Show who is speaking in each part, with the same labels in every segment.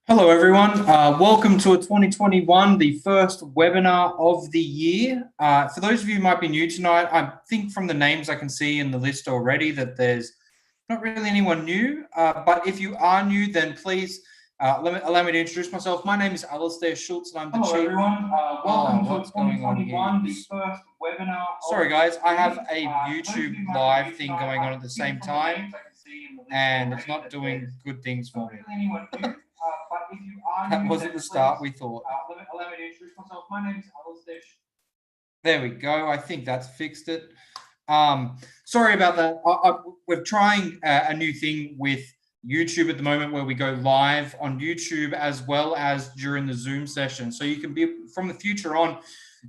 Speaker 1: Hello, everyone. Welcome to a 2021, the first webinar of the year. For those of you who might be new tonight, I think from the names I can see in the list already that there's not really anyone new. But if you are new, then please allow me to introduce myself. My name is Alistair Schultz, and I'm the
Speaker 2: Hello,
Speaker 1: chief.
Speaker 2: everyone. Welcome to 2021, the
Speaker 1: Here?
Speaker 2: first webinar.
Speaker 1: Sorry, guys. I have a YouTube live thing going on at the same time, and it's not doing good things for me. That wasn't the start we thought.
Speaker 2: Allow me to introduce myself. My name is Alistair.
Speaker 1: There we go. I think that's fixed it. Sorry about that. We're trying a new thing with YouTube at the moment where we go live on YouTube as well as during the Zoom session. So you can be, from the future on,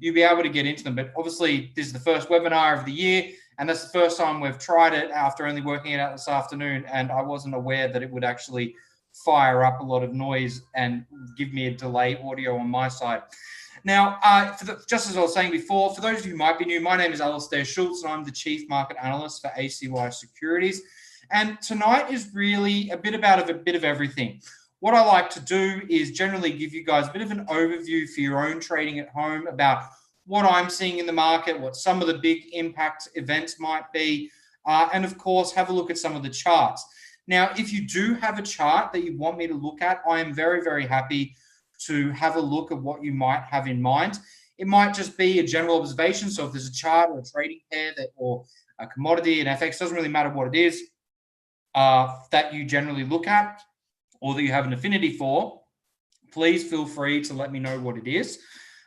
Speaker 1: you'll be able to get into them. But obviously, this is the first webinar of the year, and that's the first time we've tried it after only working it out this afternoon, and I wasn't aware that it would actually fire up a lot of noise and give me a delay audio on my side. Now, just as I was saying before, for those of you who might be new, my name is Alistair Schultz, and I'm the Chief Market Analyst for acysecurities. And tonight is really a bit of everything. What I like to do is generally give you guys a bit of an overview for your own trading at home about what I'm seeing in the market, what some of the big impact events might be, and of course, have a look at some of the charts. Now, if you do have a chart that you want me to look at, I am very, very happy to have a look at what you might have in mind. It might just be a general observation. So if there's a chart or a trading pair or a commodity, an FX, doesn't really matter what it is, that you generally look at or that you have an affinity for, please feel free to let me know what it is.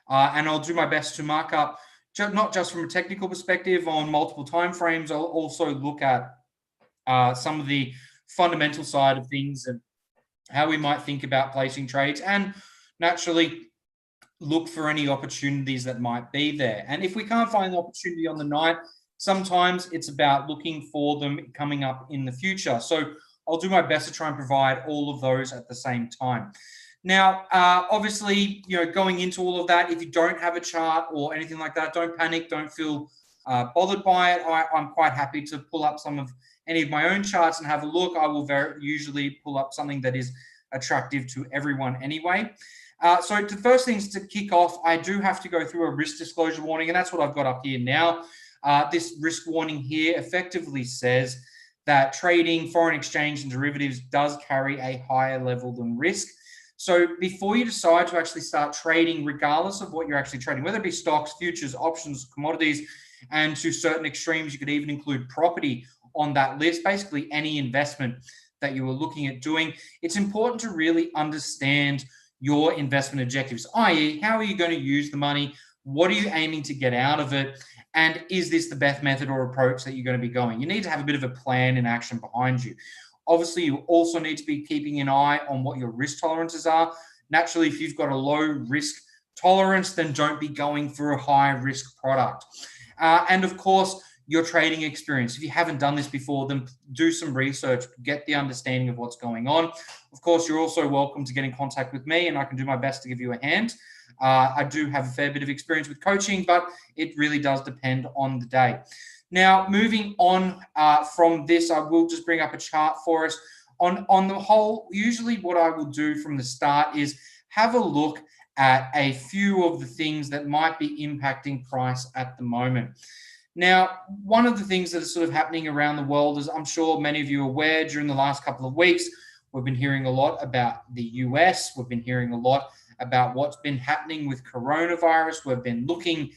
Speaker 1: And I'll do my best to mark up, not just from a technical perspective on multiple timeframes, I'll also look at some of the fundamental side of things and how we might think about placing trades, and naturally look for any opportunities that might be there. And if we can't find the opportunity on the night, sometimes it's about looking for them coming up in the future. So I'll do my best to try and provide all of those at the same time. Now, obviously, going into all of that, if you don't have a chart or anything like that, don't panic, don't feel bothered by it. I'm quite happy to pull up some of any of my own charts and have a look. I will usually pull up something that is attractive to everyone anyway. So the first things to kick off, I do have to go through a risk disclosure warning, and that's what I've got up here now. This risk warning here effectively says that trading foreign exchange and derivatives does carry a higher level than risk. So before you decide to actually start trading, regardless of what you're actually trading, whether it be stocks, futures, options, commodities, and to certain extremes, you could even include property on that list, basically any investment that you were looking at doing, it's important to really understand your investment objectives, i.e., how are you going to use the money? What are you aiming to get out of it? And is this the best method or approach that you're going to be going? You need to have a bit of a plan in action behind you. Obviously, you also need to be keeping an eye on what your risk tolerances are. Naturally, if you've got a low risk tolerance, then don't be going for a high risk product. And of course, your trading experience. If you haven't done this before, then do some research, get the understanding of what's going on. Of course, you're also welcome to get in contact with me, and I can do my best to give you a hand. I do have a fair bit of experience with coaching, but it really does depend on the day. Now, moving on from this, I will just bring up a chart for us. On the whole, usually what I will do from the start is have a look at a few of the things that might be impacting price at the moment. Now, one of the things that is sort of happening around the world, as I'm sure many of you are aware, during the last couple of weeks, we've been hearing a lot about the US. We've been hearing a lot about what's been happening with coronavirus. We've been looking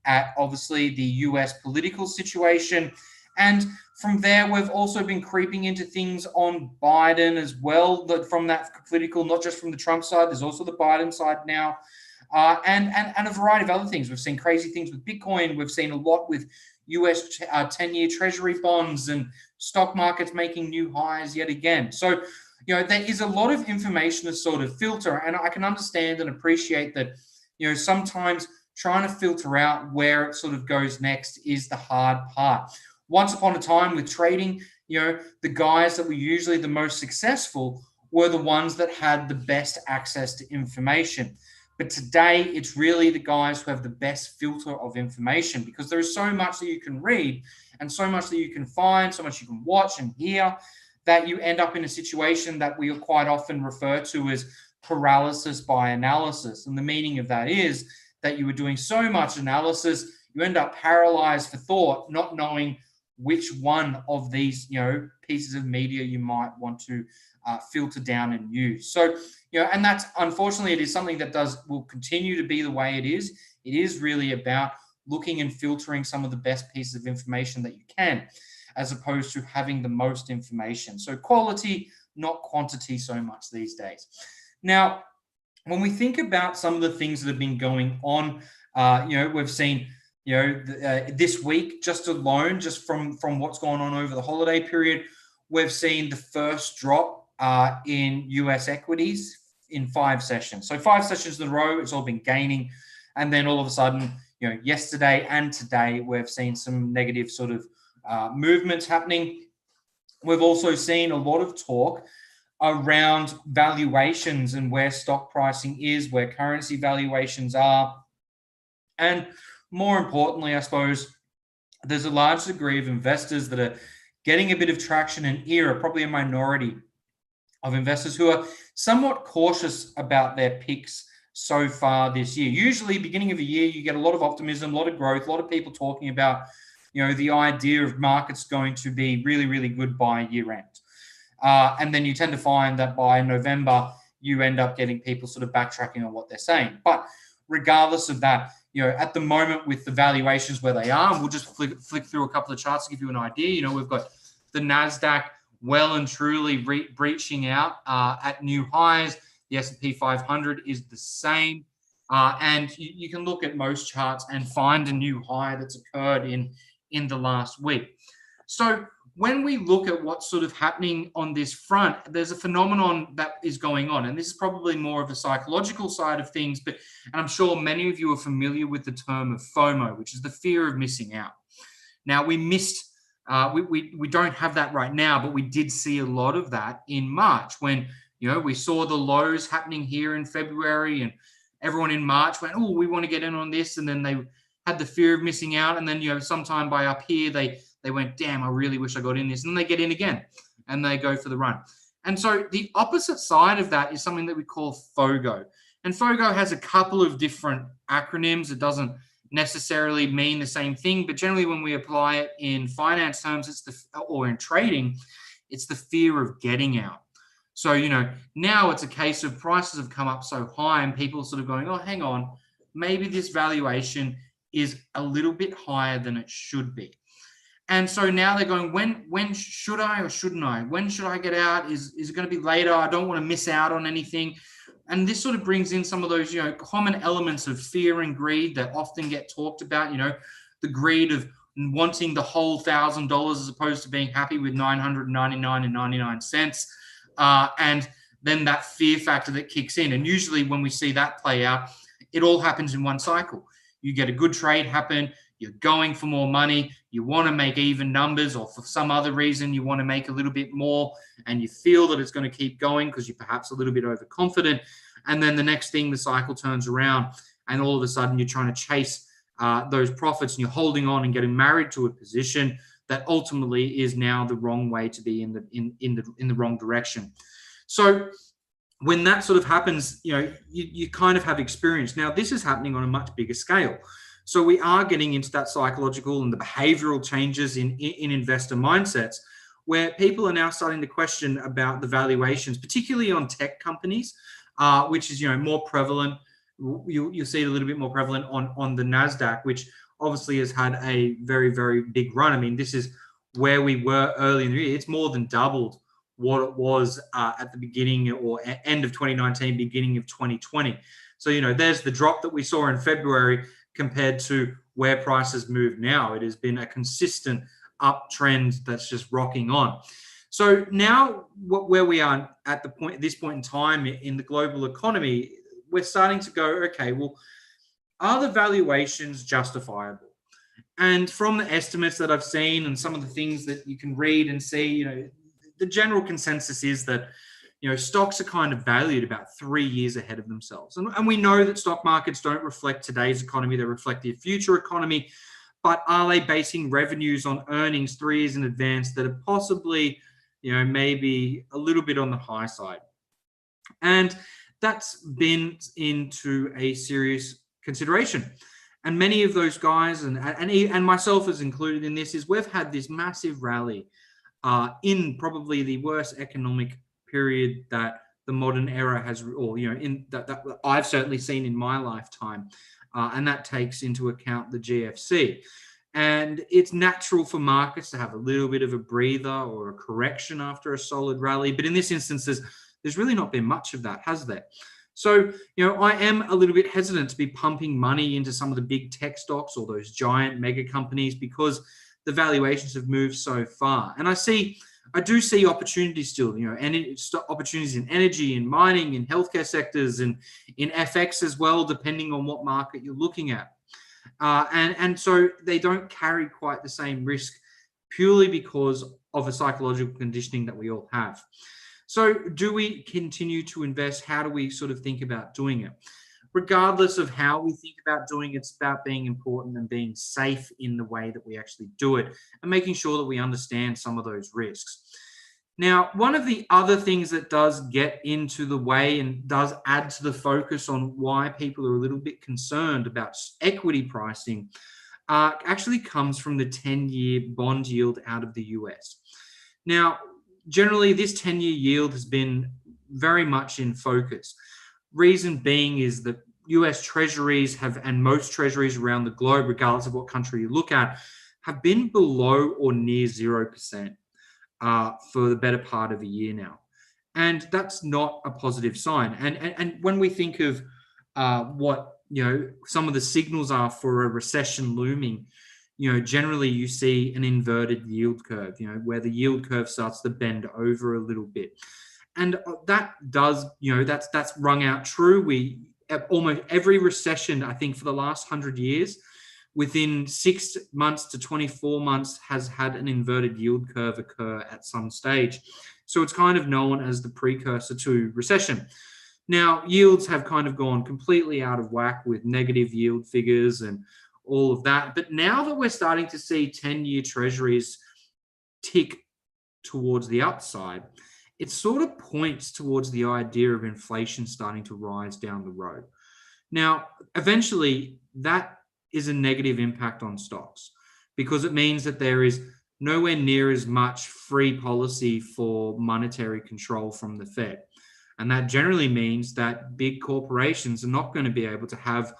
Speaker 1: at, obviously, the US political situation. And from there, we've also been creeping into things on Biden as well, from that political, not just from the Trump side, there's also the Biden side now. And a variety of other things. We've seen crazy things with Bitcoin. We've seen a lot with US 10-year treasury bonds and stock markets making new highs yet again. So, there is a lot of information to sort of filter, and I can understand and appreciate that, sometimes trying to filter out where it sort of goes next is the hard part. Once upon a time with trading, the guys that were usually the most successful were the ones that had the best access to information. But today, it's really the guys who have the best filter of information, because there is so much that you can read and so much that you can find, so much you can watch and hear, that you end up in a situation that we quite often refer to as paralysis by analysis. And the meaning of that is that you were doing so much analysis, you end up paralyzed for thought, not knowing which one of these, pieces of media you might want to filter down and use. So, and that's, unfortunately, it is something that will continue to be the way it is. It is really about looking and filtering some of the best pieces of information that you can, as opposed to having the most information. So quality, not quantity so much these days. Now, when we think about some of the things that have been going on, we've seen, this week just alone, just from what's going on over the holiday period, we've seen the first drop in US equities in 5 sessions. So 5 sessions in a row, it's all been gaining. And then all of a sudden, yesterday and today, we've seen some negative sort of movements happening. We've also seen a lot of talk around valuations and where stock pricing is, where currency valuations are. And more importantly, I suppose, there's a large degree of investors that are getting a bit of traction and here, probably a minority of investors who are somewhat cautious about their picks so far this year. Usually, beginning of a year, you get a lot of optimism, a lot of growth, a lot of people talking about, the idea of markets going to be really, really good by year end. And then you tend to find that by November, you end up getting people sort of backtracking on what they're saying. But regardless of that, at the moment with the valuations where they are, we'll just flick through a couple of charts to give you an idea. We've got the NASDAQ well and truly breaching out at new highs. The S&P 500 is the same. And you can look at most charts and find a new high that's occurred in the last week. So when we look at what's sort of happening on this front, there's a phenomenon that is going on. And this is probably more of a psychological side of things, and I'm sure many of you are familiar with the term of FOMO, which is the fear of missing out. Now, we don't have that right now, but we did see a lot of that in March when, we saw the lows happening here in February and everyone in March went, oh, we want to get in on this. And then they had the fear of missing out. And then, sometime by up here, they went, damn, I really wish I got in this. And then they get in again and they go for the run. And so the opposite side of that is something that we call FOGO. And FOGO has a couple of different acronyms. It doesn't necessarily mean the same thing, but generally when we apply it in finance terms, or in trading, it's the fear of getting out. So, now it's a case of prices have come up so high and people are sort of going, oh, hang on, maybe this valuation is a little bit higher than it should be. And so now they're going, when should I or shouldn't I? When should I get out? Is it going to be later? I don't want to miss out on anything. And this sort of brings in some of those, common elements of fear and greed that often get talked about, the greed of wanting the whole $1,000 as opposed to being happy with $999.99. And then that fear factor that kicks in. And usually when we see that play out, it all happens in one cycle. You get a good trade happen, you're going for more money, you want to make even numbers, or for some other reason you want to make a little bit more, and you feel that it's going to keep going because you're perhaps a little bit overconfident. And then the next thing, the cycle turns around, and all of a sudden you're trying to chase those profits, and you're holding on and getting married to a position that ultimately is now the wrong way to be in the wrong direction. So when that sort of happens, you kind of have experience. Now, this is happening on a much bigger scale. So we are getting into that psychological and the behavioral changes in investor mindsets, where people are now starting to question about the valuations, particularly on tech companies, which is more prevalent. You'll see it a little bit more prevalent on the NASDAQ, which obviously has had a very, very big run. I mean, this is where we were early in the year. It's more than doubled what it was at the beginning or end of 2019, beginning of 2020. So, there's the drop that we saw in February compared to where prices move now. It has been a consistent uptrend that's just rocking on. So now where we are at this point in time in the global economy, we're starting to go, okay, well, are the valuations justifiable? And from the estimates that I've seen and some of the things that you can read and see, the general consensus is that, stocks are kind of valued about 3 years ahead of themselves. And we know that stock markets don't reflect today's economy, they reflect the future economy. But are they basing revenues on earnings 3 years in advance that are possibly, maybe a little bit on the high side? And that's been into a serious consideration. And many of those guys, and myself is included in this, is we've had this massive rally in probably the worst economic period that the modern era has, or in that I've certainly seen in my lifetime, and that takes into account the GFC. And it's natural for markets to have a little bit of a breather or a correction after a solid rally, but in this instance, there's really not been much of that, has there? So, I am a little bit hesitant to be pumping money into some of the big tech stocks or those giant mega companies because the valuations have moved so far. And I do see opportunities still, and opportunities in energy, in mining, in healthcare sectors, and in FX as well, depending on what market you're looking at. And so they don't carry quite the same risk purely because of a psychological conditioning that we all have. So do we continue to invest? How do we sort of think about doing it? Regardless of how we think about doing it, it's about being important and being safe in the way that we actually do it and making sure that we understand some of those risks. Now, one of the other things that does get into the way and does add to the focus on why people are a little bit concerned about equity pricing actually comes from the 10-year bond yield out of the US. Now, generally, this 10-year yield has been very much in focus. Reason being is that US treasuries and most treasuries around the globe, regardless of what country you look at, have been below or near 0% for the better part of a year now. And that's not a positive sign. And when we think of what some of the signals are for a recession looming, generally you see an inverted yield curve, where the yield curve starts to bend over a little bit. And that does, that's rung out true. Almost every recession, I think for the last 100 years, within 6 months to 24 months has had an inverted yield curve occur at some stage. So it's kind of known as the precursor to recession. Now, yields have kind of gone completely out of whack with negative yield figures and all of that. But now that we're starting to see 10-year treasuries tick towards the upside, it sort of points towards the idea of inflation starting to rise down the road. Now, eventually, that is a negative impact on stocks because it means that there is nowhere near as much free policy for monetary control from the Fed. And that generally means that big corporations are not going to be able to have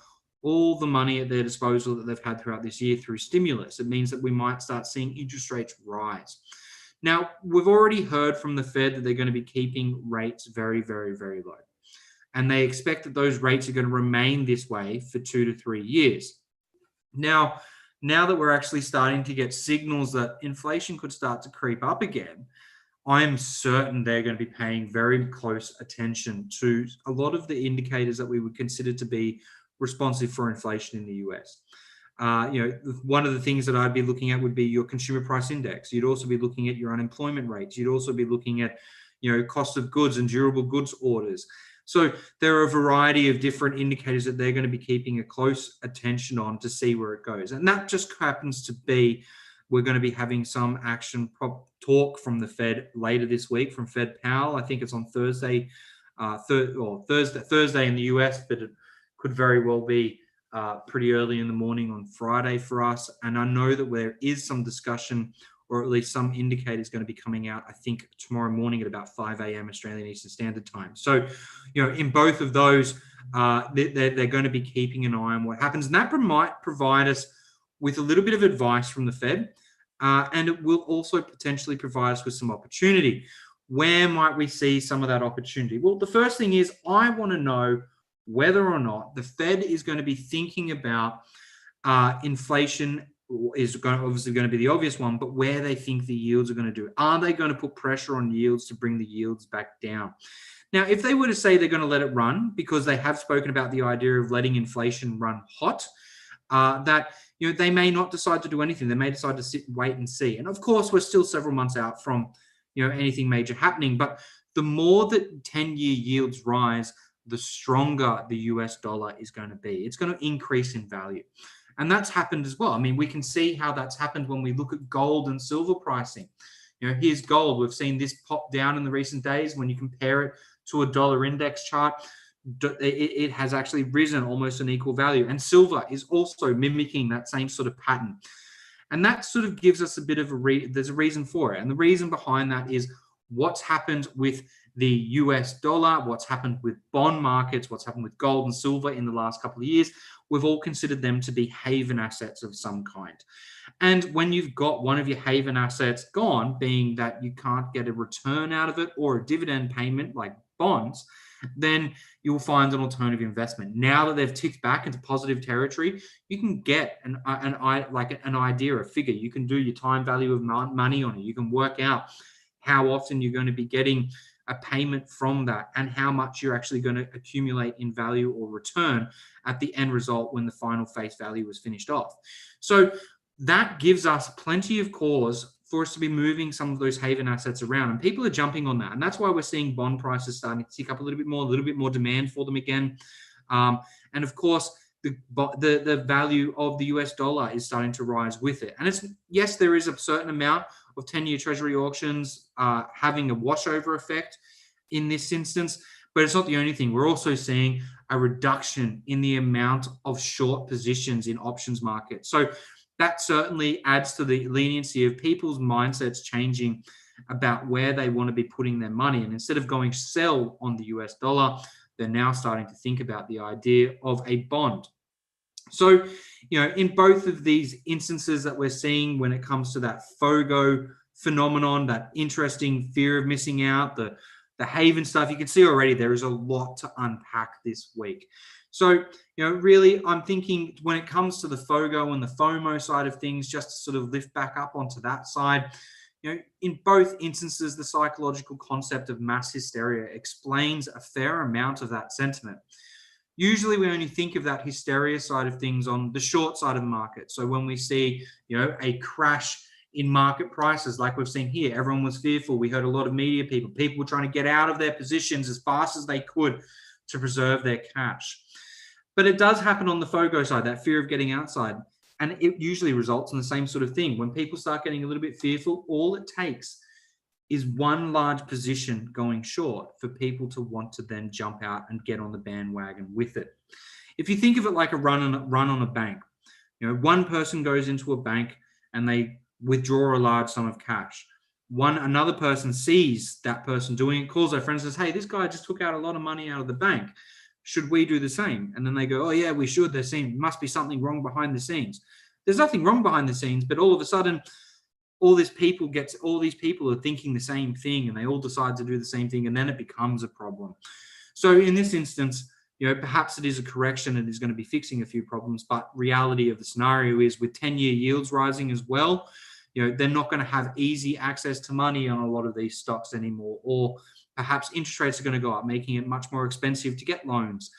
Speaker 1: all the money at their disposal that they've had throughout this year through stimulus. It means that we might start seeing interest rates rise. Now, we've already heard from the Fed that they're going to be keeping rates very, very, very low. And they expect that those rates are going to remain this way for 2 to 3 years. Now that we're actually starting to get signals that inflation could start to creep up again, I'm certain they're going to be paying very close attention to a lot of the indicators that we would consider to be responsive for inflation in the US. One of the things that I'd be looking at would be your consumer price index. You'd also be looking at your unemployment rates. You'd also be looking at, cost of goods and durable goods orders. So there are a variety of different indicators that they're going to be keeping a close attention on to see where it goes. And that just happens to be, we're going to be having some action talk from the Fed later this week from Fed Powell. I think it's on Thursday, Thursday in the US, but it could very well be pretty early in the morning on Friday for us. And I know that there is some discussion, or at least some indicators going to be coming out, I think tomorrow morning at about 5 a.m. Australian Eastern Standard Time. So, in both of those, they're going to be keeping an eye on what happens. And that might provide us with a little bit of advice from the Fed. And it will also potentially provide us with some opportunity. Where might we see some of that opportunity? Well, the first thing is I want to know whether or not the Fed is going to be thinking about inflation is obviously going to be the obvious one, but where they think the yields are going to do. Are they going to put pressure on yields to bring the yields back down? Now, if they were to say they're going to let it run, because they have spoken about the idea of letting inflation run hot, that they may not decide to do anything. They may decide to sit, wait and see. And of course, we're still several months out from anything major happening. But the more that 10-year yields rise, the stronger the US dollar is going to be. It's going to increase in value. And that's happened as well. I mean, we can see how that's happened when we look at gold and silver pricing. Here's gold. We've seen this pop down in the recent days when you compare it to a dollar index chart.
Speaker 3: it has actually risen almost an equal value. And silver is also mimicking that same sort of pattern. And that sort of gives us a bit of there's a reason for it. And the reason behind that is what's happened with the US dollar, what's happened with bond markets, what's happened with gold and silver in the last couple of years. We've all considered them to be haven assets of some kind. And when you've got one of your haven assets gone, being that you can't get a return out of it or a dividend payment like bonds, then you'll find an alternative investment. Now that they've ticked back into positive territory, you can get an idea, a figure. You can do your time value of money on it. You can work out how often you're going to be getting a payment from that and how much you're actually going to accumulate in value or return at the end result when the final face value was finished off. So that gives us plenty of cause for us to be moving some of those haven assets around, and people are jumping on that. And that's why we're seeing bond prices starting to tick up a little bit more demand for them again. And of course, the value of the US dollar is starting to rise with it. And it's, yes, there is a certain amount of 10-year treasury auctions having a washover effect in this instance, but it's not the only thing. We're also seeing a reduction in the amount of short positions in options market. So that certainly adds to the leniency of people's mindsets changing about where they want to be putting their money. And instead of going sell on the US dollar, they're now starting to think about the idea of a bond. So, in both of these instances that we're seeing when it comes to that FOGO phenomenon, that interesting fear of missing out, the haven stuff, you can see already there is a lot to unpack this week. So, really, I'm thinking when it comes to the FOGO and the FOMO side of things, just to sort of lift back up onto that side, in both instances, the psychological concept of mass hysteria explains a fair amount of that sentiment. Usually we only think of that hysteria side of things on the short side of the market. So when we see, a crash in market prices like we've seen here, everyone was fearful. We heard a lot of media people were trying to get out of their positions as fast as they could to preserve their cash. But it does happen on the FOGO side, that fear of getting outside. And it usually results in the same sort of thing. When people start getting a little bit fearful, all it takes is one large position going short for people to want to then jump out and get on the bandwagon with it. If you think of it like a run on a bank, one person goes into a bank and they withdraw a large sum of cash. Another person sees that person doing it, calls their friends and says, hey, this guy just took out a lot of money out of the bank. Should we do the same? And then they go, oh yeah, we should. There must be something wrong behind the scenes. There's nothing wrong behind the scenes, but all of a sudden, all these people are thinking the same thing and they all decide to do the same thing, and then it becomes a problem. So in this instance, perhaps it is a correction and is going to be fixing a few problems, but reality of the scenario is with 10-year yields rising as well, they're not going to have easy access to money on a lot of these stocks anymore, or perhaps interest rates are going to go up, making it much more expensive to get loans.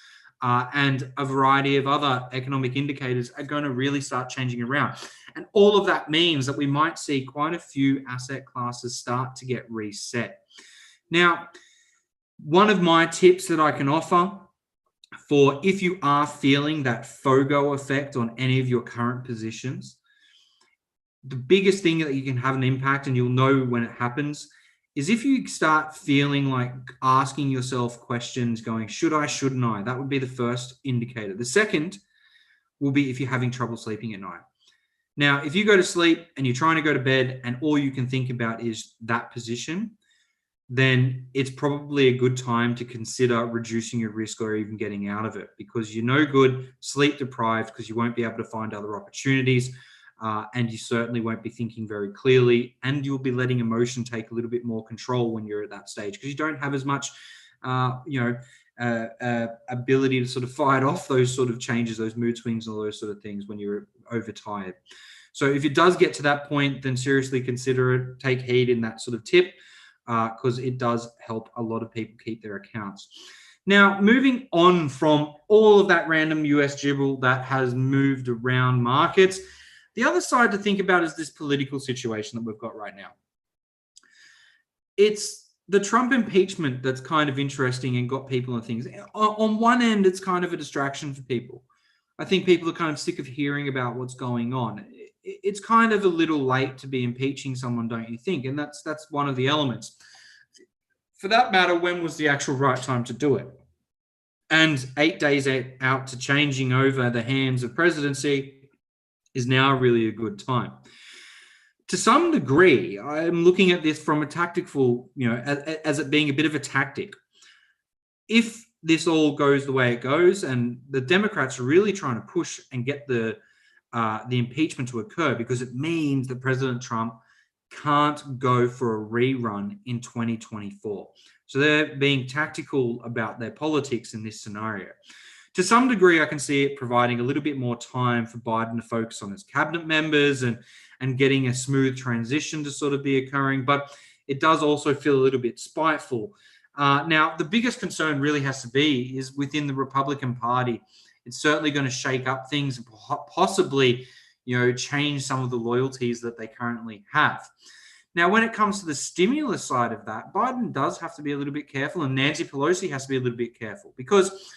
Speaker 3: And a variety of other economic indicators are going to really start changing around. And all of that means that we might see quite a few asset classes start to get reset. Now, one of my tips that I can offer for if you are feeling that FOGO effect on any of your current positions, the biggest thing that you can have an impact, and you'll know when it happens, is if you start feeling like asking yourself questions going, should I, shouldn't I? That would be the first indicator. The second will be if you're having trouble sleeping at night. Now, if you go to sleep and you're trying to go to bed and all you can think about is that position, then it's probably a good time to consider reducing your risk or even getting out of it, because you're no good sleep deprived because you won't be able to find other opportunities. And you certainly won't be thinking very clearly, and you'll be letting emotion take a little bit more control when you're at that stage, because you don't have as much, ability to sort of fight off those sort of changes, those mood swings, and all those sort of things when you're overtired. So if it does get to that point, then seriously consider it. Take heed in that sort of tip, because it does help a lot of people keep their accounts. Now, moving on from all of that random US gibble that has moved around markets, the other side to think about is this political situation that we've got right now. It's the Trump impeachment that's kind of interesting and got people and things. On one end, it's kind of a distraction for people. I think people are kind of sick of hearing about what's going on. It's kind of a little late to be impeaching someone, don't you think? And that's one of the elements. For that matter, when was the actual right time to do it? and 8 days out to changing over the hands of presidency is now really a good time. To some degree, I'm looking at this from a tactical, as it being a bit of a tactic. If this all goes the way it goes, and the Democrats are really trying to push and get the impeachment to occur, because it means that President Trump can't go for a rerun in 2024. So they're being tactical about their politics in this scenario. To some degree, I can see it providing a little bit more time for Biden to focus on his cabinet members and getting a smooth transition to sort of be occurring. But it does also feel a little bit spiteful. Now, the biggest concern really has to be is within the Republican Party. It's certainly going to shake up things and possibly, change some of the loyalties that they currently have. Now, when it comes to the stimulus side of that, Biden does have to be a little bit careful, and Nancy Pelosi has to be a little bit careful, because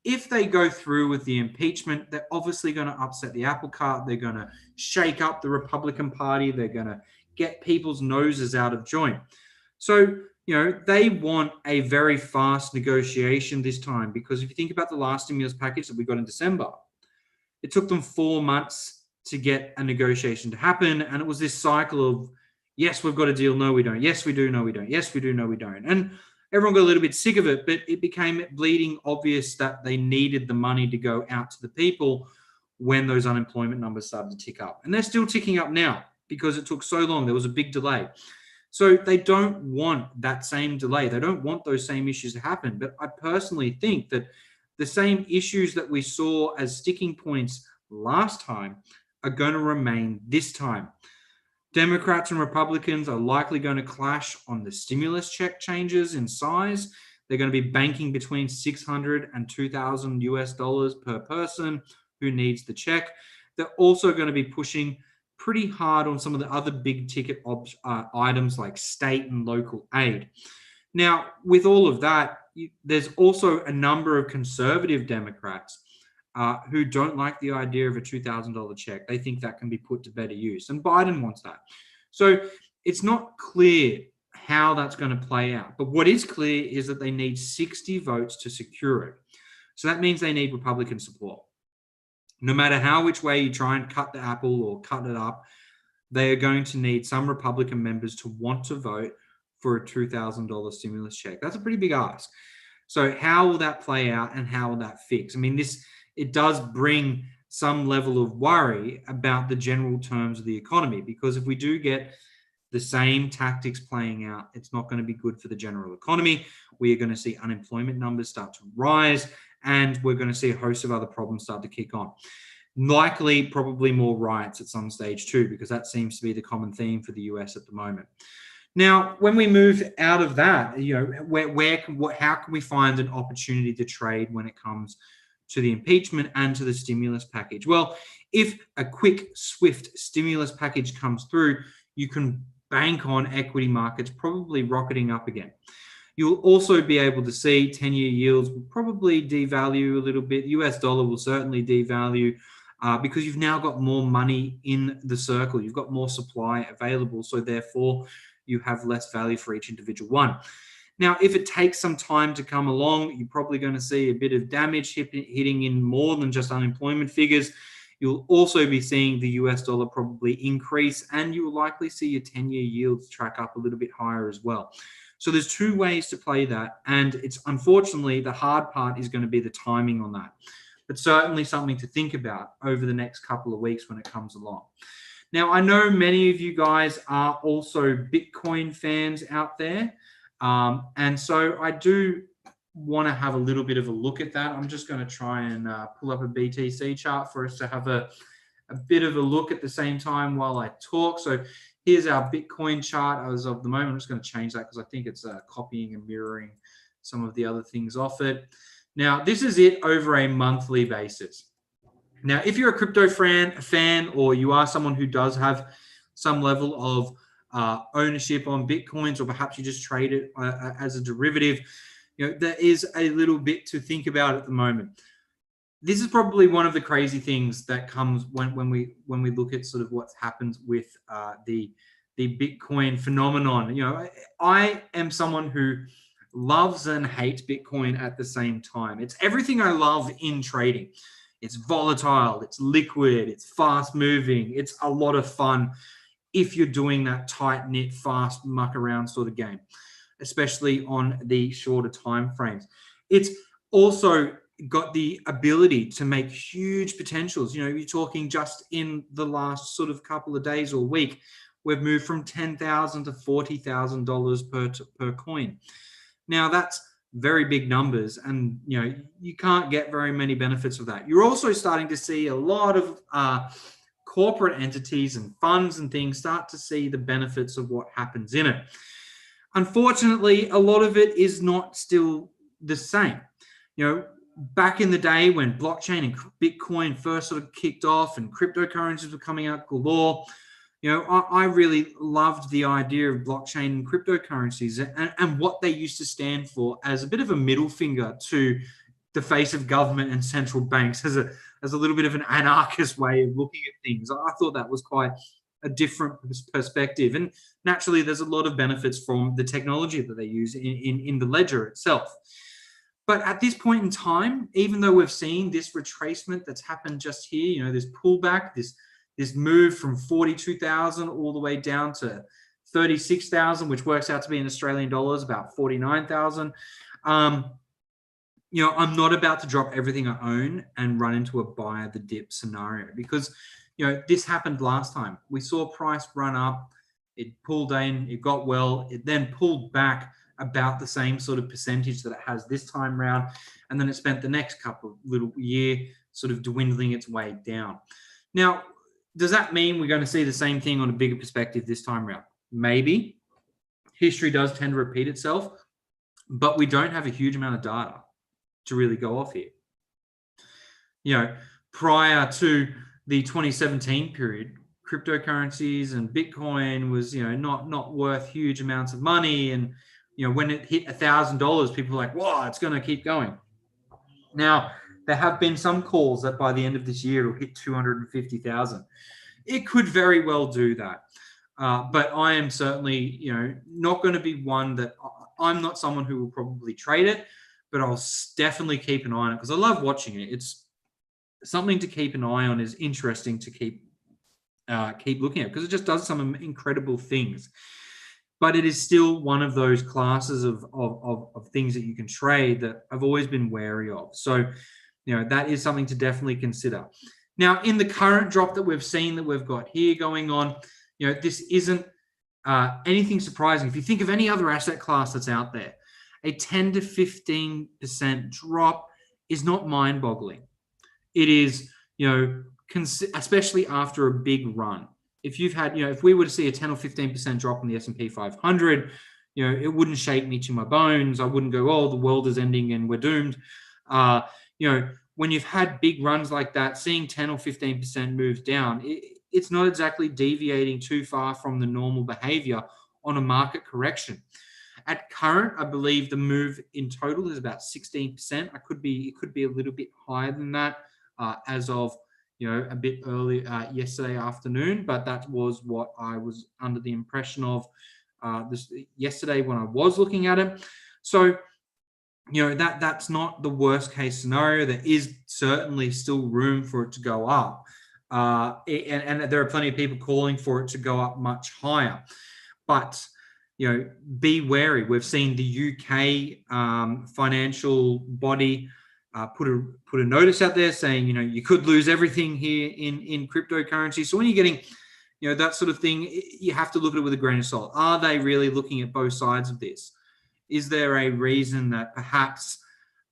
Speaker 3: if they go through with the impeachment, they're obviously going to upset the apple cart. They're going to shake up the Republican Party. They're going to get people's noses out of joint. So, they want a very fast negotiation this time, because if you think about the last stimulus package that we got in December, it took them 4 months to get a negotiation to happen. And it was this cycle of, yes, we've got a deal. No, we don't. Yes, we do. No, we don't. Yes, we do. No, we don't. And everyone got a little bit sick of it, but it became bleeding obvious that they needed the money to go out to the people when those unemployment numbers started to tick up. And they're still ticking up now because it took so long. There was a big delay. So they don't want that same delay. They don't want those same issues to happen. But I personally think that the same issues that we saw as sticking points last time are going to remain this time. Democrats and Republicans are likely going to clash on the stimulus check changes in size. They're going to be banking between $600 and $2,000 US dollars per person who needs the check. They're also going to be pushing pretty hard on some of the other big ticket items like state and local aid. Now, with all of that, there's also a number of conservative Democrats who don't like the idea of a $2,000 check. They think that can be put to better use, and Biden wants that. So it's not clear how that's going to play out. But what is clear is that they need 60 votes to secure it. So that means they need Republican support. No matter which way you try and cut the apple or cut it up, they are going to need some Republican members to want to vote for a $2,000 stimulus check. That's a pretty big ask. So how will that play out, and how will that fix? I mean, it does bring some level of worry about the general terms of the economy, because if we do get the same tactics playing out, it's not going to be good for the general economy. We are going to see unemployment numbers start to rise, and we're going to see a host of other problems start to kick on. Likely, probably more riots at some stage too, because that seems to be the common theme for the US at the moment. Now, when we move out of that, how can we find an opportunity to trade when it comes to the impeachment and to the stimulus package? Well, if a quick, swift stimulus package comes through, you can bank on equity markets probably rocketing up again. You'll also be able to see 10-year yields will probably devalue a little bit. The US dollar will certainly devalue because you've now got more money in the circle. You've got more supply available. So therefore, you have less value for each individual one. Now, if it takes some time to come along, you're probably going to see a bit of damage hitting in more than just unemployment figures. You'll also be seeing the US dollar probably increase, and you will likely see your 10-year yields track up a little bit higher as well. So there's two ways to play that, and it's unfortunately the hard part is going to be the timing on that. But certainly something to think about over the next couple of weeks when it comes along. Now, I know many of you guys are also Bitcoin fans out there. And so I do want to have a little bit of a look at that. I'm just going to try and pull up a Btc chart for us to have a bit of a look at the same time while I talk. So here's our Bitcoin chart as of the moment. I'm just going to change that because I think it's copying and mirroring some of the other things off it. Now, this is it over a monthly basis. Now, if you're a crypto fan, or you are someone who does have some level of ownership on Bitcoins, or perhaps you just trade it as a derivative, there is a little bit to think about at the moment. This is probably one of the crazy things that comes when we look at sort of what's happened with the Bitcoin phenomenon. I am someone who loves and hates Bitcoin at the same time. It's everything I love in trading. It's volatile, it's liquid, it's fast moving, it's a lot of fun if you're doing that tight knit, fast muck around sort of game, especially on the shorter time frames. It's also got the ability to make huge potentials. You know, you're talking just in the last sort of couple of days or week, we've moved from $10,000 to $40,000 per coin. Now that's very big numbers, and you know you can't get very many benefits of that. You're also starting to see a lot of corporate entities and funds and things start to see the benefits of what happens in it. Unfortunately, a lot of it is not still the same. You know, back in the day when blockchain and Bitcoin first sort of kicked off and cryptocurrencies were coming out galore, you know, I really loved the idea of blockchain and cryptocurrencies and what they used to stand for as a bit of a middle finger to the face of government and central banks, as a little bit of an anarchist way of looking at things. I thought that was quite a different perspective. And naturally, there's a lot of benefits from the technology that they use in the ledger itself. But at this point in time, even though we've seen this retracement that's happened just here, you know, this pullback, this move from 42,000 all the way down to 36,000, which works out to be in Australian dollars about 49,000. You know, I'm not about to drop everything I own and run into a buy at the dip scenario, because, you know, this happened last time. We saw price run up, it pulled in, it got well, it then pulled back about the same sort of percentage that it has this time round, and then it spent the next couple of little year sort of dwindling its way down. Now, does that mean we're going to see the same thing on a bigger perspective this time around? Maybe. History does tend to repeat itself, but we don't have a huge amount of data to really go off here. You know, prior to the 2017 period, cryptocurrencies and Bitcoin was, you know, not worth huge amounts of money. And, you know, when it hit $1,000, people were like, whoa, it's going to keep going. Now, there have been some calls that by the end of this year it'll hit 250,000. It could very well do that. But I am certainly, you know, not going to be one that I'm not someone who will probably trade it, but I'll definitely keep an eye on it because I love watching it. It's something to keep an eye on. Is interesting to keep looking at because it just does some incredible things. But it is still one of those classes of things that you can trade that I've always been wary of. So, you know, that is something to definitely consider. Now, in the current drop that we've seen that we've got here going on, you know, this isn't anything surprising. If you think of any other asset class that's out there, a 10 to 15% drop is not mind-boggling. It is, you know, especially after a big run. If you've had, you know, if we were to see a 10 or 15% drop in the S&P 500, you know, it wouldn't shake me to my bones. I wouldn't go, oh, the world is ending and we're doomed. You know, when you've had big runs like that, seeing 10 or 15% moves down, it's not exactly deviating too far from the normal behavior on a market correction. At current, I believe the move in total is about 16%. It could be a little bit higher than that as of, you know, a bit early yesterday afternoon, but that was what I was under the impression of this yesterday when I was looking at it. So, you know, that's not the worst case scenario. There is certainly still room for it to go up. And there are plenty of people calling for it to go up much higher. But, you know, be wary. We've seen the UK financial body put a notice out there saying, you know, you could lose everything here in cryptocurrency. So when you're getting, you know, that sort of thing, you have to look at it with a grain of salt. Are they really looking at both sides of this? Is there a reason that perhaps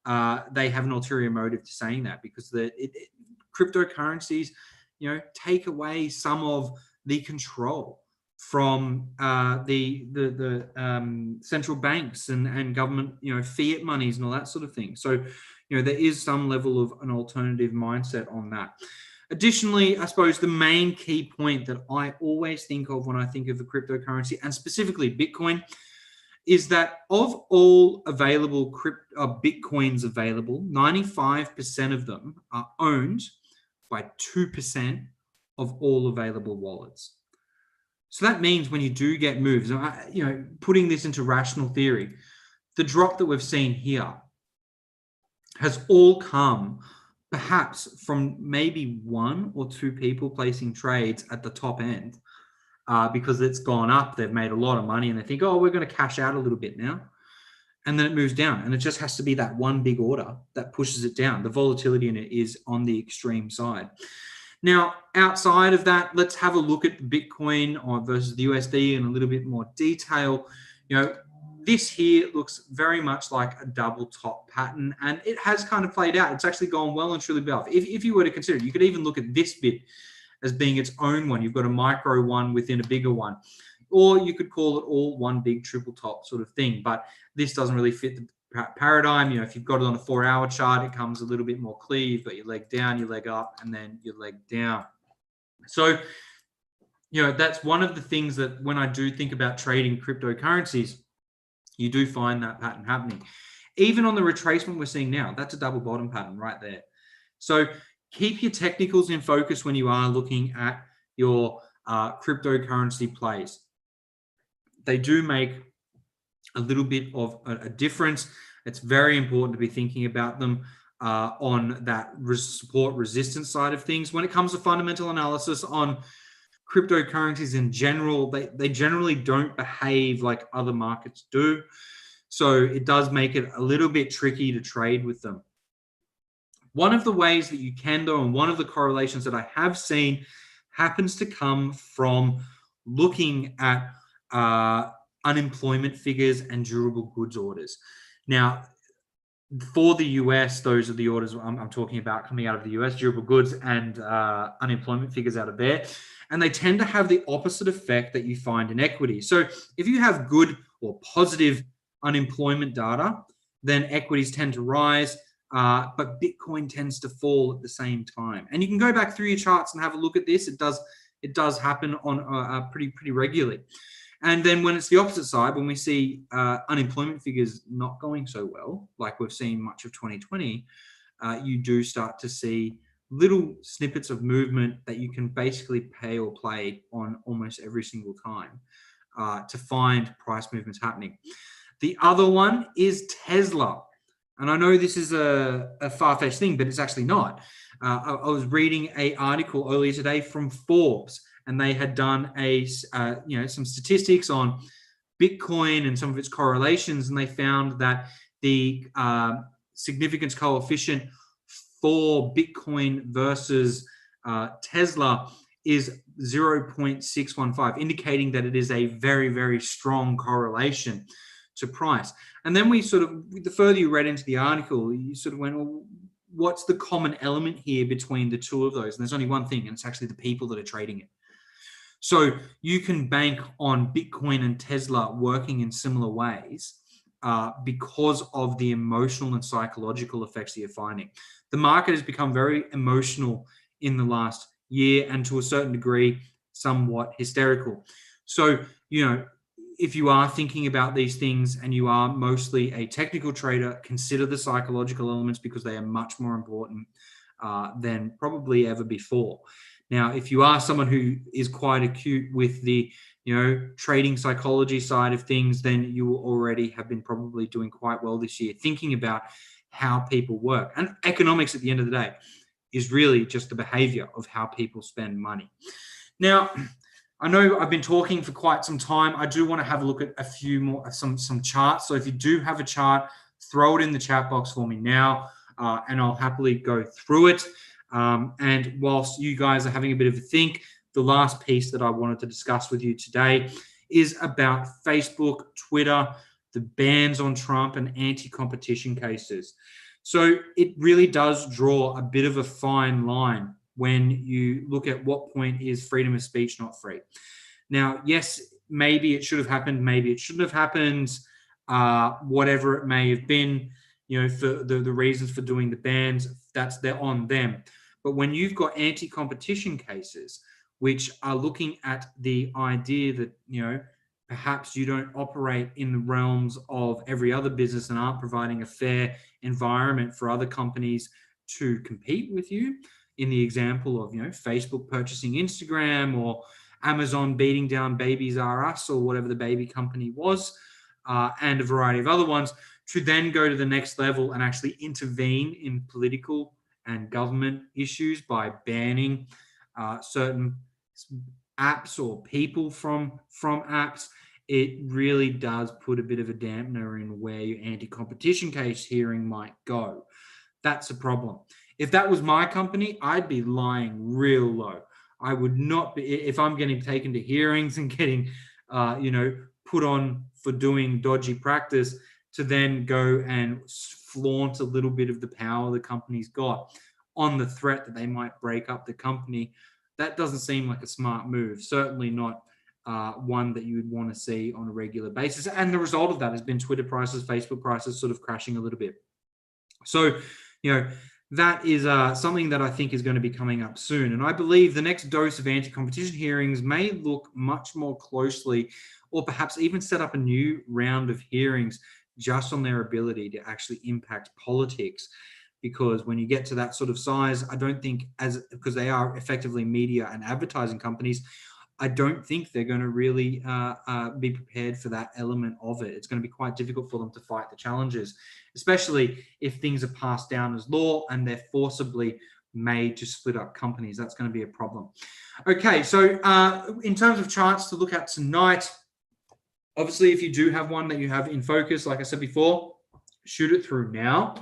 Speaker 3: they have an ulterior motive to saying that? Because cryptocurrencies, you know, take away some of the control from the central banks and government, you know, fiat monies and all that sort of thing. So, you know, there is some level of an alternative mindset on that. Additionally, I suppose the main key point that I always think of when I think of a cryptocurrency, and specifically Bitcoin, is that of all available Bitcoins available, 95% of them are owned by 2% of all available wallets. So that means when you do get moves, you know, putting this into rational theory, the drop that we've seen here has all come perhaps from maybe 1 or 2 people placing trades at the top end because it's gone up. They've made a lot of money and they think, oh, we're going to cash out a little bit now. And then it moves down. And it just has to be that one big order that pushes it down. The volatility in it is on the extreme side. Now, outside of that, let's have a look at Bitcoin versus the USD in a little bit more detail. This here looks very much like a double top pattern, and it has kind of played out. It's actually gone well and truly above. If you were to consider it, you could even look at this bit as being its own one. You've got a micro one within a bigger one, or you could call it all one big triple top sort of thing. But this doesn't really fit the paradigm. If you've got it on a 4-hour chart, it comes a little bit more clear. You've got your leg down, your leg up, and then your leg down. So, that's one of the things that when I do think about trading cryptocurrencies, you do find that pattern happening. Even on the retracement we're seeing now, that's a double bottom pattern right there. So keep your technicals in focus when you are looking at your cryptocurrency plays. They do make a little bit of a difference. It's very important to be thinking about them on that support resistance side of things. When it comes to fundamental analysis on cryptocurrencies in general, they generally don't behave like other markets do. So it does make it a little bit tricky to trade with them. One of the ways that you can though, and one of the correlations that I have seen happens to come from looking at unemployment figures and durable goods orders. Now, for the US, those are the orders I'm talking about coming out of the US, durable goods and unemployment figures out of there. And they tend to have the opposite effect that you find in equity. So if you have good or positive unemployment data, then equities tend to rise, but Bitcoin tends to fall at the same time. And you can go back through your charts and have a look at this. It does happen on pretty regularly. And then when it's the opposite side, when we see unemployment figures not going so well, like we've seen much of 2020, you do start to see little snippets of movement that you can basically pay or play on almost every single time to find price movements happening. The other one is Tesla. And I know this is a far-fetched thing, but it's actually not. I was reading an article earlier today from Forbes, and they had done some statistics on Bitcoin and some of its correlations, and they found that the significance coefficient for Bitcoin versus Tesla is 0.615, indicating that it is a very, very strong correlation to price. And then the further you read into the article, you sort of went, well, what's the common element here between the two of those? And there's only one thing, and it's actually the people that are trading it. So you can bank on Bitcoin and Tesla working in similar ways because of the emotional and psychological effects that you're finding. The market has become very emotional in the last year, and to a certain degree, somewhat hysterical. So, if you are thinking about these things and you are mostly a technical trader, consider the psychological elements because they are much more important than probably ever before. Now, if you are someone who is quite acute with the, trading psychology side of things, then you will already have been probably doing quite well this year, thinking about how people work. And economics at the end of the day is really just the behavior of how people spend money. Now, I know I've been talking for quite some time. I do want to have a look at a few more, some charts. So if you do have a chart, throw it in the chat box for me now, and I'll happily go through it. And whilst you guys are having a bit of a think, the last piece that I wanted to discuss with you today is about Facebook, Twitter, the bans on Trump, and anti-competition cases. So it really does draw a bit of a fine line when you look at what point is freedom of speech not free. Now, yes, maybe it should have happened, maybe it shouldn't have happened, whatever it may have been, for the reasons for doing the bans, they're on them. But when you've got anti-competition cases, which are looking at the idea that, perhaps you don't operate in the realms of every other business and aren't providing a fair environment for other companies to compete with you, in the example of, Facebook purchasing Instagram or Amazon beating down Babies R Us or whatever the baby company was, and a variety of other ones, to then go to the next level and actually intervene in political and government issues by banning certain apps or people from apps. It really does put a bit of a dampener in where your anti-competition case hearing might go. That's a problem. If that was my company, I'd be lying real low. I would not be, if I'm getting taken to hearings and getting, put on for doing dodgy practice, to then go and flaunt a little bit of the power the company's got on the threat that they might break up the company. That doesn't seem like a smart move. Certainly not one that you would want to see on a regular basis. And the result of that has been Twitter prices, Facebook prices sort of crashing a little bit. So, that is something that I think is going to be coming up soon. And I believe the next dose of anti-competition hearings may look much more closely, or perhaps even set up a new round of hearings just on their ability to actually impact politics. Because when you get to that sort of size, I don't think, because they are effectively media and advertising companies, I don't think they're going to really be prepared for that element of it. It's going to be quite difficult for them to fight the challenges, especially if things are passed down as law and they're forcibly made to split up companies. That's going to be a problem. Okay, so in terms of charts to look at tonight, obviously, if you do have one that you have in focus, like I said before, shoot it through now.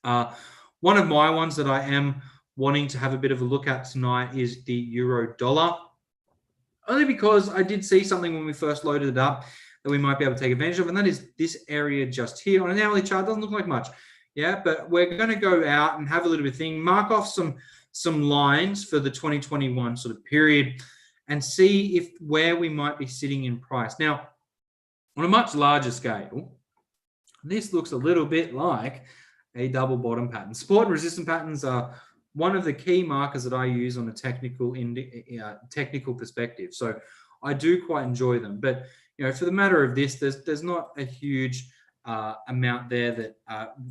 Speaker 3: One of my ones that I am wanting to have a bit of a look at tonight is the euro dollar. Only because I did see something when we first loaded it up that we might be able to take advantage of, and that is this area just here. On an hourly chart, doesn't look like much, but we're going to go out and have a little bit of thing, mark off some lines for the 2021 sort of period, and see where we might be sitting in price. Now, on a much larger scale, this looks a little bit like a double bottom pattern. Support and resistance patterns are one of the key markers that I use on a technical perspective. So I do quite enjoy them. But for the matter of this, there's not a huge amount there that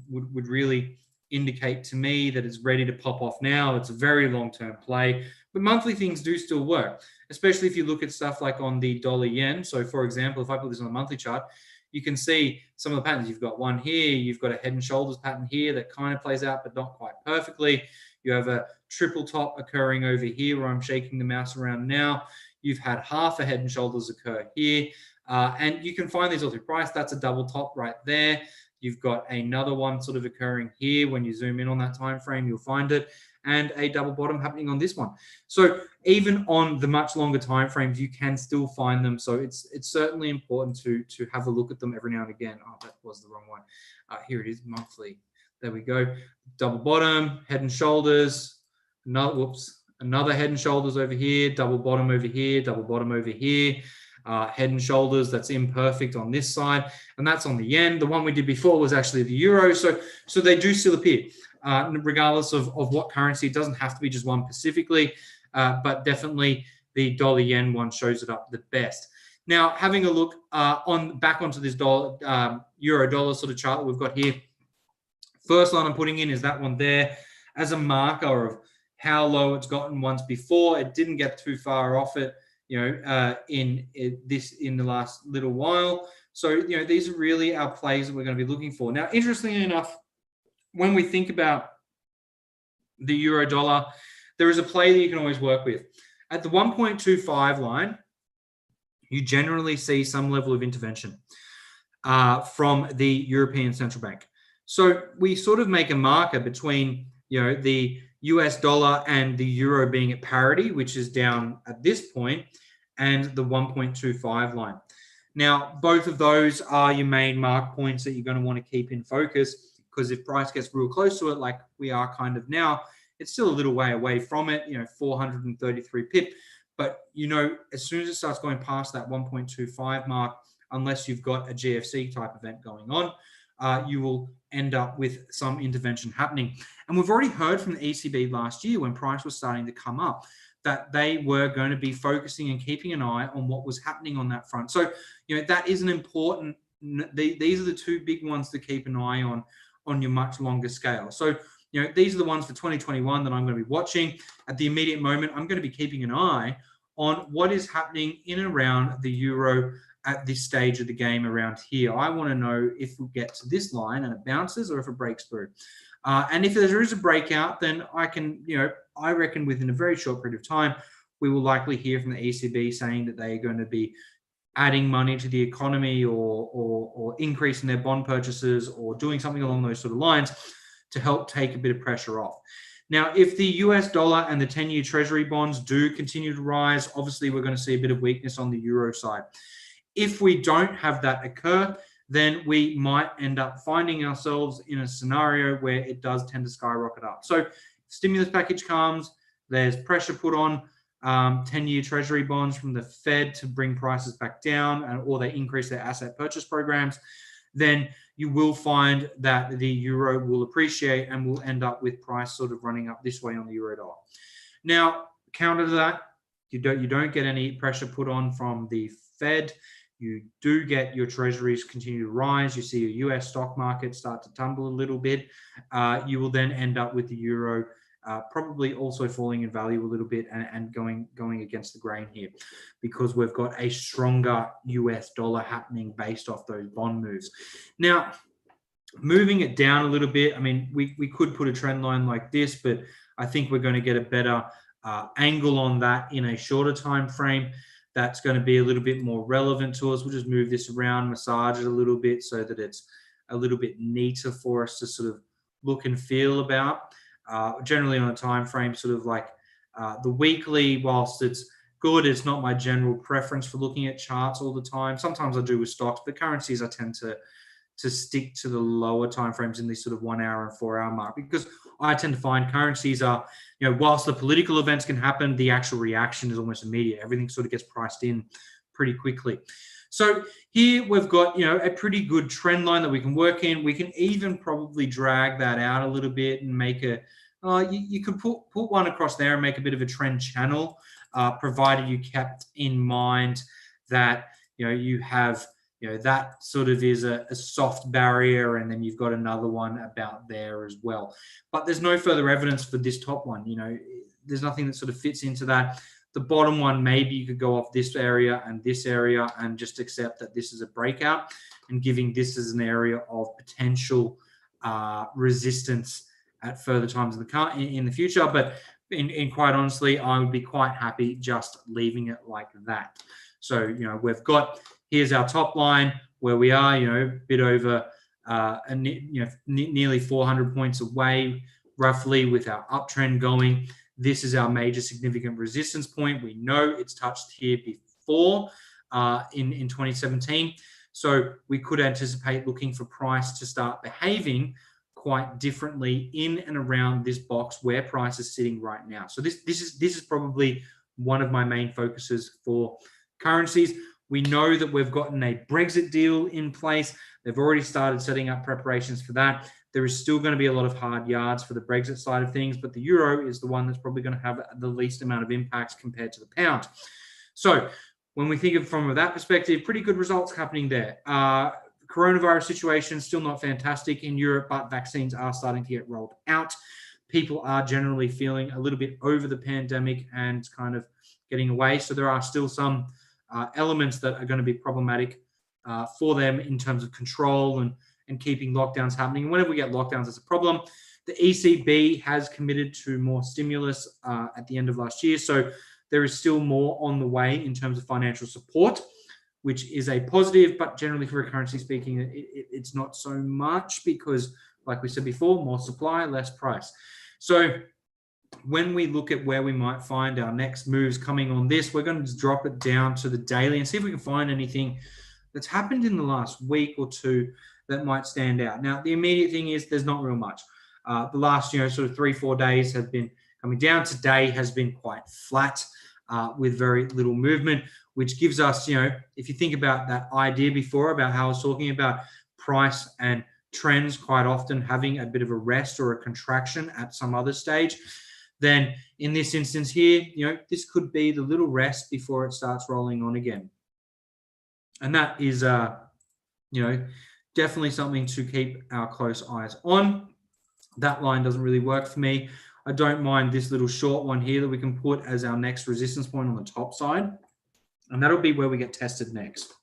Speaker 3: would really indicate to me that it's ready to pop off now. It's a very long-term play. But monthly things do still work, especially if you look at stuff like on the dollar yen. So for example, if I put this on a monthly chart, you can see some of the patterns. You've got one here, you've got a head and shoulders pattern here that kind of plays out, but not quite perfectly. You have a triple top occurring over here where I'm shaking the mouse around now. You've had half a head and shoulders occur here. And you can find these all through price. That's a double top right there. You've got another one sort of occurring here. When you zoom in on that time frame, you'll find it. And a double bottom happening on this one. So even on the much longer time frames, you can still find them. So it's certainly important to have a look at them every now and again. Oh, that was the wrong one. Here it is, monthly. There we go. Double bottom, head and shoulders. Another head and shoulders over here. Double bottom over here. Double bottom over here. Head and shoulders, that's imperfect on this side, and that's on the yen. The one we did before was actually the euro. So they do still appear. Regardless of what currency. It doesn't have to be just one specifically, but definitely the dollar yen one shows it up the best. Now, having a look back onto this euro dollar sort of chart that we've got here, first line I'm putting in is that one there as a marker of how low it's gotten once before. It didn't get too far off it, in the last little while. So, these are really our plays that we're going to be looking for. Now, interestingly enough, when we think about the euro dollar, there is a play that you can always work with. At the 1.25 line, you generally see some level of intervention from the European Central Bank. So we sort of make a marker between, the US dollar and the euro being at parity, which is down at this point, and the 1.25 line. Now, both of those are your main mark points that you're going to want to keep in focus. Because if price gets real close to it, like we are kind of now, it's still a little way away from it, 433 pip. But, as soon as it starts going past that 1.25 mark, unless you've got a GFC type event going on, you will end up with some intervention happening. And we've already heard from the ECB last year when price was starting to come up that they were going to be focusing and keeping an eye on what was happening on that front. So, that is an important, these are the two big ones to keep an eye on your much longer scale. So, these are the ones for 2021 that I'm going to be watching. At the immediate moment, I'm going to be keeping an eye on what is happening in and around the euro at this stage of the game around here. I want to know if we get to this line and it bounces or if it breaks through. And if there is a breakout, then I can, I reckon within a very short period of time, we will likely hear from the ECB saying that they are going to be adding money to the economy or increasing their bond purchases or doing something along those sort of lines to help take a bit of pressure off. Now, if the US dollar and the 10-year treasury bonds do continue to rise, obviously we're going to see a bit of weakness on the euro side. If we don't have that occur, then we might end up finding ourselves in a scenario where it does tend to skyrocket up. So stimulus package comes, there's pressure put on 10-year treasury bonds from the Fed to bring prices back down, or they increase their asset purchase programs, then you will find that the euro will appreciate and will end up with price sort of running up this way on the euro dollar. Now, counter to that, you don't get any pressure put on from the Fed. You do get your treasuries continue to rise. You see your US stock market start to tumble a little bit. You will then end up with the euro probably also falling in value a little bit and going against the grain here, because we've got a stronger US dollar happening based off those bond moves. Now, moving it down a little bit, I mean, we could put a trend line like this, but I think we're going to get a better angle on that in a shorter time frame. That's going to be a little bit more relevant to us. We'll just move this around, massage it a little bit so that it's a little bit neater for us to sort of look and feel about. Generally on a time frame, sort of like the weekly, whilst it's good, it's not my general preference for looking at charts all the time. Sometimes I do with stocks, but currencies I tend to stick to the lower time frames in this sort of 1 hour and 4 hour mark, because I tend to find currencies are, whilst the political events can happen, the actual reaction is almost immediate. Everything sort of gets priced in pretty quickly. So here we've got, a pretty good trend line that we can work in. We can even probably drag that out a little bit and make you could put one across there and make a bit of a trend channel, provided you kept in mind that, you have, that sort of is a soft barrier, and then you've got another one about there as well. But there's no further evidence for this top one. There's nothing that sort of fits into that. The bottom one, maybe you could go off this area and just accept that this is a breakout and giving this as an area of potential resistance at further times in the future. But in quite honestly, I would be quite happy just leaving it like that. So, we've got, here's our top line where we are, a bit over, nearly 400 points away, roughly, with our uptrend going. This is our major significant resistance point. We know it's touched here before in 2017. So we could anticipate looking for price to start behaving quite differently in and around this box where price is sitting right now. So this is probably one of my main focuses for currencies. We know that we've gotten a Brexit deal in place. They've already started setting up preparations for that. There is still going to be a lot of hard yards for the Brexit side of things, but the euro is the one that's probably going to have the least amount of impacts compared to the pound. So when we think of from that perspective, pretty good results happening there. Coronavirus situation still not fantastic in Europe, but vaccines are starting to get rolled out. People are generally feeling a little bit over the pandemic and kind of getting away. So there are still some elements that are going to be problematic for them in terms of control and keeping lockdowns happening. And whenever we get lockdowns, it's a problem. The ECB has committed to more stimulus at the end of last year. So there is still more on the way in terms of financial support, which is a positive, but generally for a currency speaking, it's not so much because, like we said before, more supply, less price. So when we look at where we might find our next moves coming on this, we're going to drop it down to the daily and see if we can find anything that's happened in the last week or two that might stand out. Now, the immediate thing is there's not real much. The last, sort of 3-4 days have been coming down. Today has been quite flat with very little movement, which gives us, if you think about that idea before about how I was talking about price and trends quite often having a bit of a rest or a contraction at some other stage, then in this instance here, this could be the little rest before it starts rolling on again. And that is, definitely something to keep our close eyes on. That line doesn't really work for me. I don't mind this little short one here that we can put as our next resistance point on the top side. And that'll be where we get tested next.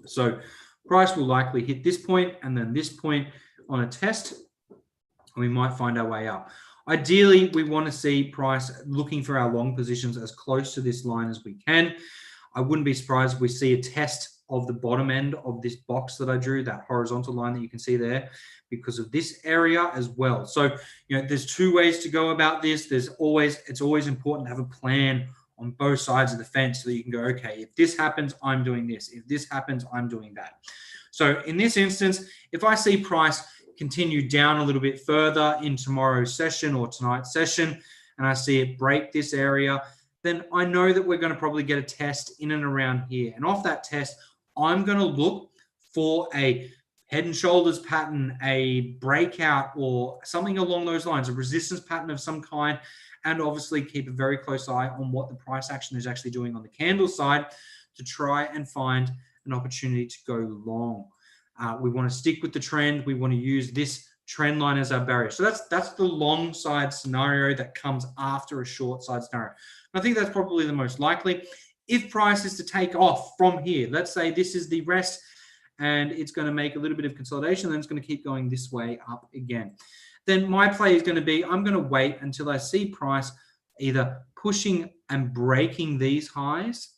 Speaker 3: So price will likely hit this point and then this point on a test, and we might find our way up. Ideally, we want to see price looking for our long positions as close to this line as we can. I wouldn't be surprised if we see a test of the bottom end of this box that I drew, that horizontal line that you can see there, because of this area as well. So, there's two ways to go about this. It's always important to have a plan on both sides of the fence so that you can go, okay, if this happens, I'm doing this. If this happens, I'm doing that. So in this instance, if I see price continue down a little bit further in tomorrow's session or tonight's session, and I see it break this area, then I know that we're going to probably get a test in and around here. And off that test, I'm going to look for a head and shoulders pattern, a breakout, or something along those lines, a resistance pattern of some kind, and obviously keep a very close eye on what the price action is actually doing on the candle side to try and find an opportunity to go long. We want to stick with the trend. We want to use this trend line as our barrier. So that's the long side scenario that comes after a short side scenario. And I think that's probably the most likely. If price is to take off from here, let's say this is the rest and it's going to make a little bit of consolidation, then it's going to keep going this way up again. Then my play is going to be, I'm going to wait until I see price either pushing and breaking these highs,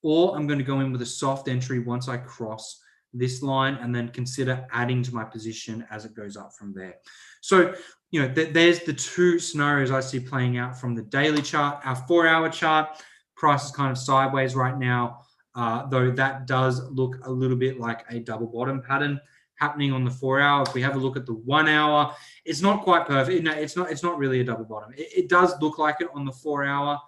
Speaker 3: or I'm going to go in with a soft entry once I cross this line and then consider adding to my position as it goes up from there. So, there's the two scenarios I see playing out from the daily chart. Our 4-hour chart, price is kind of sideways right now, though that does look a little bit like a double bottom pattern happening on the 4-hour. If we have a look at the 1-hour, it's not quite perfect. No, it's not really a double bottom. It does look like it on the 4-hour.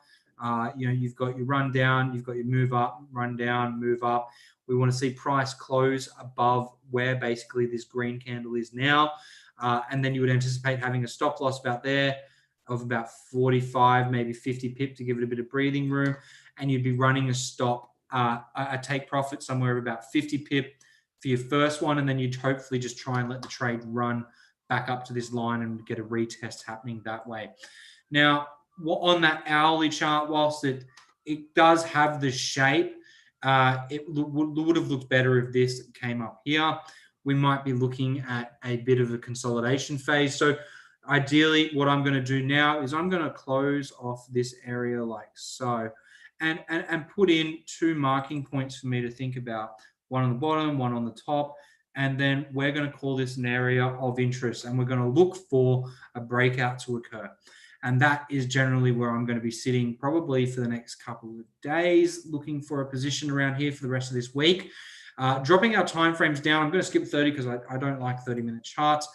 Speaker 3: You've got your run down, you've got your move up, run down, move up. We want to see price close above where basically this green candle is now. And then you would anticipate having a stop loss about there of about 45, maybe 50 pip to give it a bit of breathing room. And you'd be running a stop, a take profit somewhere about 50 pip for your first one. And then you'd hopefully just try and let the trade run back up to this line and get a retest happening that way. Now, on that hourly chart, whilst it does have the shape, it would have looked better if this came up here. We might be looking at a bit of a consolidation phase. So ideally, what I'm going to do now is I'm going to close off this area like so, and put in two marking points for me to think about, one on the bottom, one on the top. And then we're going to call this an area of interest, and we're going to look for a breakout to occur. And that is generally where I'm going to be sitting probably for the next couple of days, looking for a position around here for the rest of this week. Dropping our timeframes down, I'm going to skip 30 because I don't like 30-minute charts.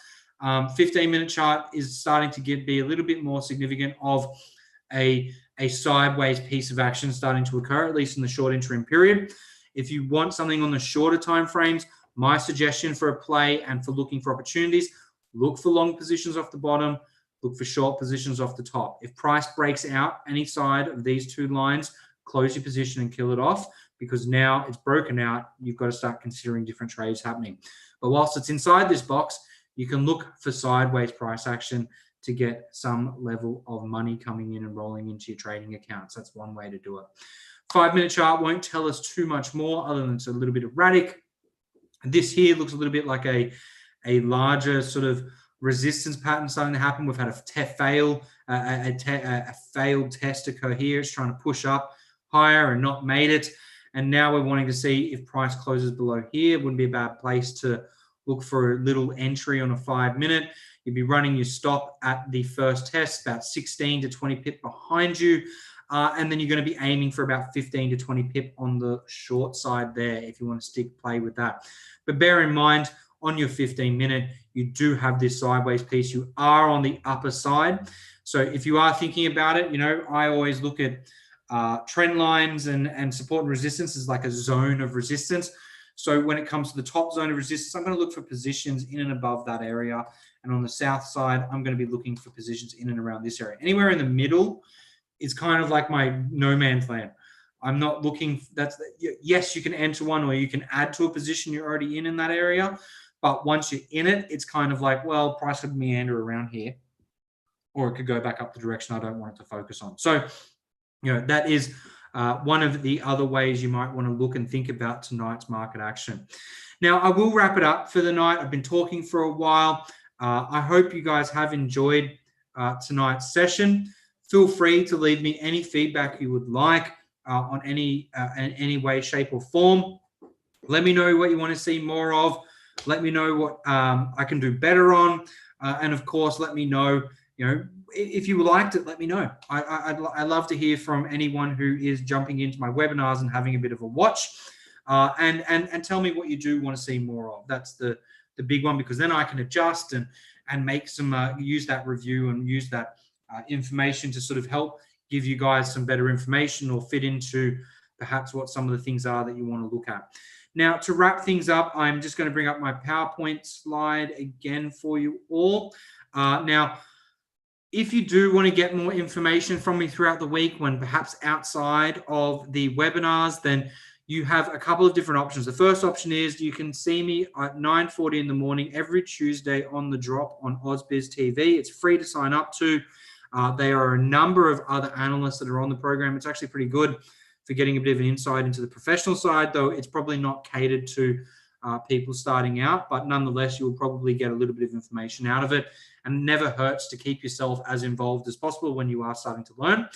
Speaker 3: 15-minute chart is starting to be a little bit more significant of a sideways piece of action starting to occur, at least in the short interim period. If you want something on the shorter timeframes, my suggestion for a play and for looking for opportunities, look for long positions off the bottom, look for short positions off the top. If price breaks out any side of these two lines, close your position and kill it off, because now it's broken out. You've got to start considering different trades happening. But whilst it's inside this box, you can look for sideways price action to get some level of money coming in and rolling into your trading accounts. That's one way to do it. 5-minute chart won't tell us too much more other than it's a little bit erratic. This here looks a little bit like a larger sort of resistance pattern starting to happen. We've had a failed test occur here. It's trying to push up higher and not made it. And now we're wanting to see if price closes below here. Wouldn't be a bad place to look for a little entry on a 5-minute. You'd be running your stop at the first test, about 16 to 20 pip behind you. And then you're going to be aiming for about 15 to 20 pip on the short side there if you want to play with that. But bear in mind, on your 15-minute, you do have this sideways piece. You are on the upper side. So if you are thinking about it, I always look at trend lines and support and resistance as like a zone of resistance. So when it comes to the top zone of resistance, I'm going to look for positions in and above that area. And on the south side, I'm going to be looking for positions in and around this area. Anywhere in the middle is kind of like my no man's land. I'm not looking, yes, you can enter one or you can add to a position you're already in that area. But once you're in it, it's kind of like, well, price could meander around here, or it could go back up the direction I don't want it to focus on. So, that is one of the other ways you might want to look and think about tonight's market action. Now, I will wrap it up for the night. I've been talking for a while. I hope you guys have enjoyed tonight's session. Feel free to leave me any feedback you would like on any way, shape, or form. Let me know what you want to see more of. Let me know what I can do better on, and of course, let me know. If you liked it, let me know. I love to hear from anyone who is jumping into my webinars and having a bit of a watch, and tell me what you do want to see more of. That's the big one, because then I can adjust and make some use that review and use that information to sort of help give you guys some better information or fit into perhaps what some of the things are that you want to look at. Now, to wrap things up, I'm just going to bring up my PowerPoint slide again for you all. Now, if you do want to get more information from me throughout the week, when perhaps outside of the webinars, then you have a couple of different options. The first option is you can see me at 9:40 in the morning every Tuesday on The Drop on AusBiz TV. It's free to sign up to. There are a number of other analysts that are on the program. It's actually pretty good for getting a bit of an insight into the professional side, though it's probably not catered to people starting out, but nonetheless, you'll probably get a little bit of information out of it, and it never hurts to keep yourself as involved as possible when you are starting to learn.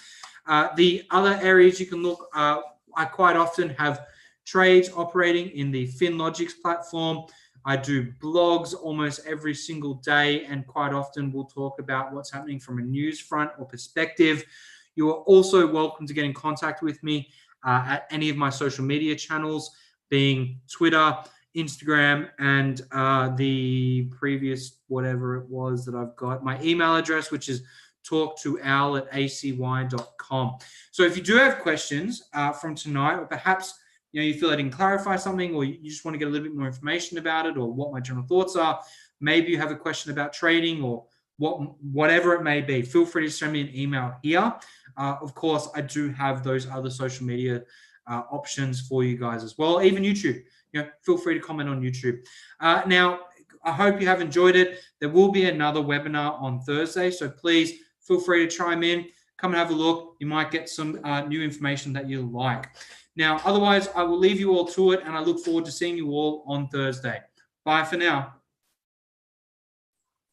Speaker 3: The other areas you can look, I quite often have trades operating in the FinLogix platform. I do blogs almost every single day, and quite often we'll talk about what's happening from a news front or perspective. You are also welcome to get in contact with me at any of my social media channels, being Twitter, Instagram, and the previous whatever it was that I've got, my email address, which is talktoal@acy.com. So if you do have questions from tonight, or perhaps you feel I didn't clarify something, or you just want to get a little bit more information about it, or what my general thoughts are, maybe you have a question about trading or whatever it may be, feel free to send me an email here. Of course, I do have those other social media options for you guys as well, even YouTube. Feel free to comment on YouTube. Now, I hope you have enjoyed it. There will be another webinar on Thursday, so please feel free to chime in, come and have a look. You might get some new information that you like. Now, otherwise, I will leave you all to it, and I look forward to seeing you all on Thursday. Bye for now.